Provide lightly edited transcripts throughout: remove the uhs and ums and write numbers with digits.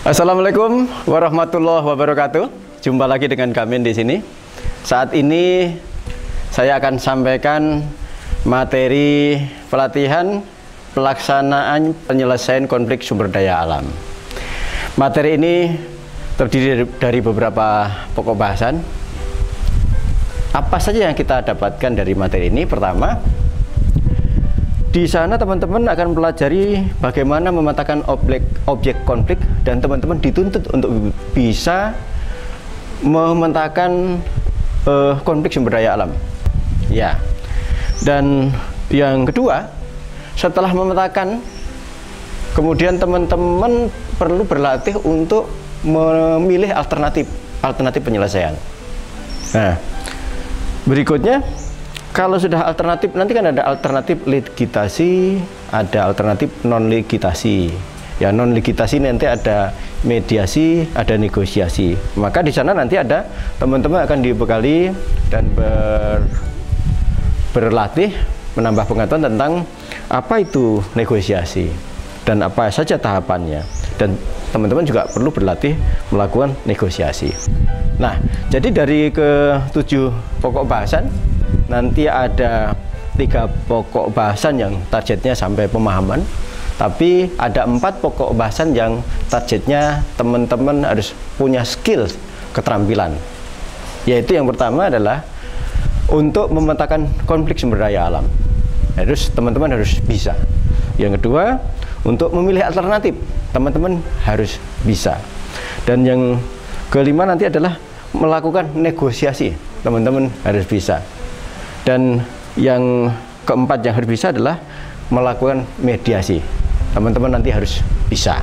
Assalamualaikum warahmatullahi wabarakatuh. Jumpa lagi dengan kami di sini. Saat ini saya akan sampaikan materi pelatihan pelaksanaan penyelesaian konflik sumber daya alam. Materi ini terdiri dari beberapa pokok bahasan. Apa saja yang kita dapatkan dari materi ini? Pertama, di sana teman-teman akan pelajari bagaimana memetakan objek konflik, dan teman-teman dituntut untuk bisa memetakan konflik sumber daya alam. Ya. Dan yang kedua, setelah memetakan, kemudian teman-teman perlu berlatih untuk memilih alternatif penyelesaian. Nah, berikutnya, kalau sudah alternatif, nanti kan ada alternatif ligitasi, ada alternatif non-ligitasi. Ya, non-ligitasi nanti ada mediasi, ada negosiasi. Maka di sana nanti ada teman-teman akan dibekali dan berlatih menambah pengetahuan tentang apa itu negosiasi dan apa saja tahapannya. Dan teman-teman juga perlu berlatih melakukan negosiasi. Nah, jadi dari ke-7 pokok bahasan, nanti ada 3 pokok bahasan yang targetnya sampai pemahaman, tapi ada 4 pokok bahasan yang targetnya teman-teman harus punya skill, keterampilan. Yaitu yang pertama adalah untuk memetakan konflik sumber daya alam. Teman-teman harus bisa. Yang kedua, untuk memilih alternatif, teman-teman harus bisa. Dan yang kelima nanti adalah melakukan negosiasi, teman-teman harus bisa. Dan yang keempat yang harus bisa adalah melakukan mediasi, teman-teman nanti harus bisa.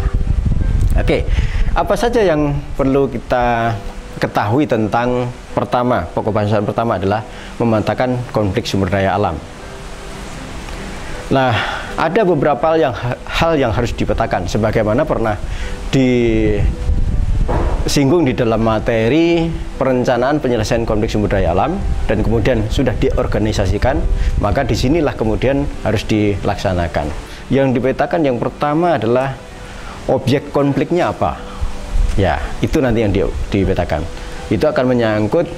Oke, apa saja yang perlu kita ketahui tentang pertama, pokok bahasan pertama adalah memetakan konflik sumber daya alam. Nah, ada beberapa hal yang harus dipetakan, sebagaimana pernah disinggung di dalam materi perencanaan penyelesaian konflik sumber daya alam, dan kemudian sudah diorganisasikan, maka disinilah kemudian harus dilaksanakan. Yang dipetakan yang pertama adalah objek konfliknya apa. Ya, itu nanti yang dipetakan. Itu akan menyangkut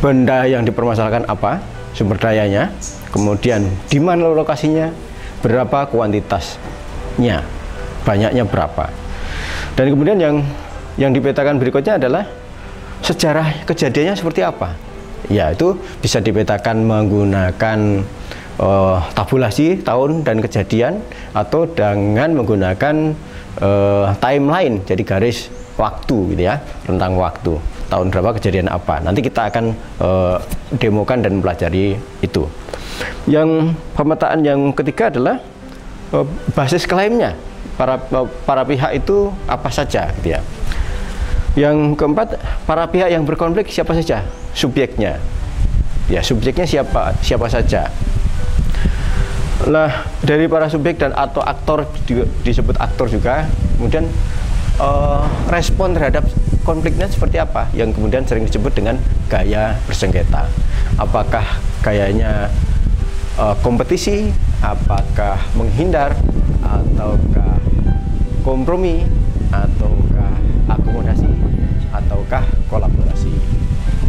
benda yang dipermasalahkan apa, sumber dayanya, kemudian di mana lokasinya, berapa kuantitasnya, banyaknya berapa. Dan kemudian yang dipetakan berikutnya adalah sejarah kejadiannya seperti apa. Ya, itu bisa dipetakan menggunakan tabulasi tahun dan kejadian, atau dengan menggunakan timeline, jadi garis waktu gitu ya, rentang waktu, tahun berapa kejadian apa. Nanti kita akan demokan dan pelajari itu. Yang pemetaan yang ketiga adalah basis klaimnya, para pihak itu apa saja gitu ya. Yang keempat, para pihak yang berkonflik siapa saja subjeknya. Ya, subjeknya siapa saja. Nah, dari para subjek dan atau aktor, disebut aktor juga, kemudian respon terhadap konfliknya seperti apa, yang kemudian sering disebut dengan gaya bersengketa. Apakah gayanya kompetisi, apakah menghindar, ataukah kompromi, ataukah akomodasi, ataukah kolaborasi.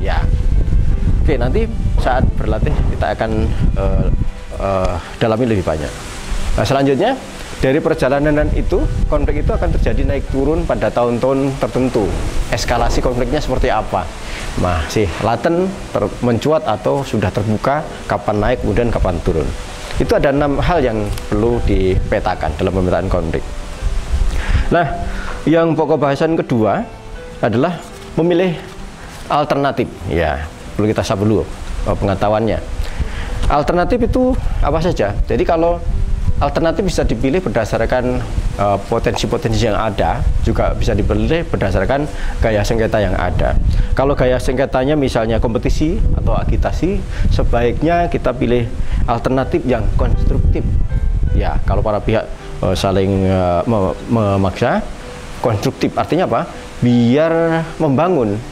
Ya, oke, nanti saat berlatih kita akan dalami lebih banyak. Nah, selanjutnya, dari perjalanan itu, konflik itu akan terjadi naik turun pada tahun-tahun tertentu. Eskalasi konfliknya seperti apa? Masih laten, mencuat, atau sudah terbuka, kapan naik, kemudian kapan turun. Itu ada 6 hal yang perlu dipetakan dalam pemetaan konflik. Nah, yang pokok bahasan kedua adalah memilih alternatif. Ya, perlu kita sapa dulu pengetahuannya. Alternatif itu apa saja? Jadi kalau alternatif bisa dipilih berdasarkan potensi-potensi yang ada, juga bisa dipilih berdasarkan gaya sengketa yang ada. Kalau gaya sengketanya misalnya kompetisi atau agitasi, sebaiknya kita pilih alternatif yang konstruktif. Ya, kalau para pihak saling memaksa, konstruktif artinya apa? Biar membangun.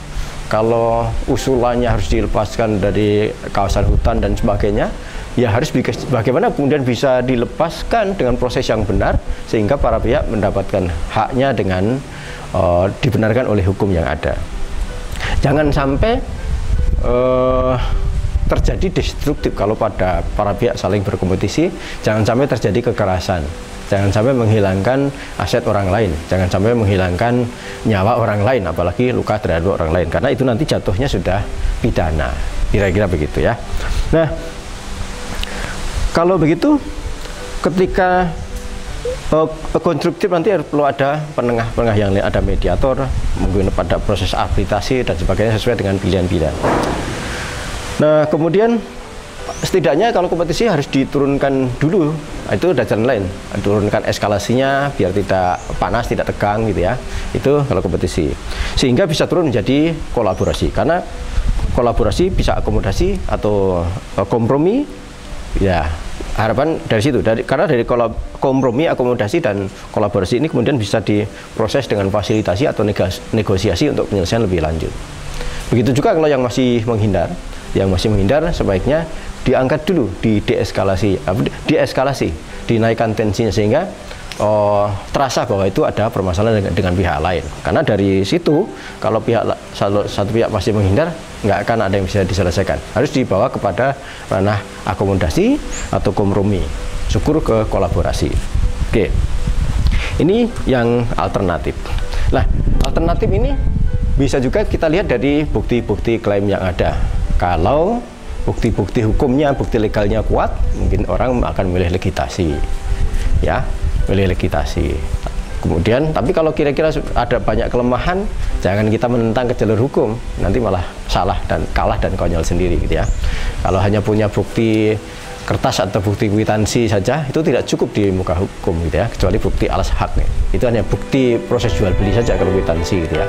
Kalau usulannya harus dilepaskan dari kawasan hutan dan sebagainya, ya harus bagaimana kemudian bisa dilepaskan dengan proses yang benar sehingga para pihak mendapatkan haknya dengan dibenarkan oleh hukum yang ada. Jangan sampai terjadi destruktif kalau pada para pihak saling berkompetisi, jangan sampai terjadi kekerasan. Jangan sampai menghilangkan aset orang lain, jangan sampai menghilangkan nyawa orang lain, apalagi luka terhadap orang lain, karena itu nanti jatuhnya sudah pidana, kira-kira begitu ya. Nah, kalau begitu, ketika konstruktif nanti perlu ada penengah-penengah yang lain, ada mediator, mungkin pada proses arbitrasi dan sebagainya sesuai dengan pilihan-pilihan. Nah, kemudian setidaknya kalau kompetisi harus diturunkan dulu, itu ada jalan lain, turunkan eskalasinya biar tidak panas, tidak tegang gitu ya. Itu kalau kompetisi, sehingga bisa turun menjadi kolaborasi, karena kolaborasi bisa akomodasi atau kompromi ya. Harapan dari situ, karena dari kompromi, akomodasi dan kolaborasi ini kemudian bisa diproses dengan fasilitasi atau negosiasi untuk penyelesaian lebih lanjut. Begitu juga kalau yang masih menghindar, sebaiknya diangkat dulu, dieskalasi, dinaikkan tensinya sehingga terasa bahwa itu ada permasalahan dengan pihak lain. Karena dari situ kalau satu pihak masih menghindar, nggak akan ada yang bisa diselesaikan. Harus dibawa kepada ranah akomodasi atau kompromi, syukur ke kolaborasi. Oke, ini yang alternatif. Nah, alternatif ini bisa juga kita lihat dari bukti-bukti klaim yang ada. Kalau bukti-bukti hukumnya, bukti legalnya kuat, mungkin orang akan memilih legitasi, ya, memilih legitasi. Kemudian, tapi kalau kira-kira ada banyak kelemahan, jangan kita menentang ke jalur hukum, nanti malah salah dan kalah dan konyol sendiri, gitu ya. Kalau hanya punya bukti kertas atau bukti kwitansi saja, itu tidak cukup di muka hukum, gitu ya, kecuali bukti alas hak, itu hanya bukti proses jual beli saja kalau kwitansi, gitu ya.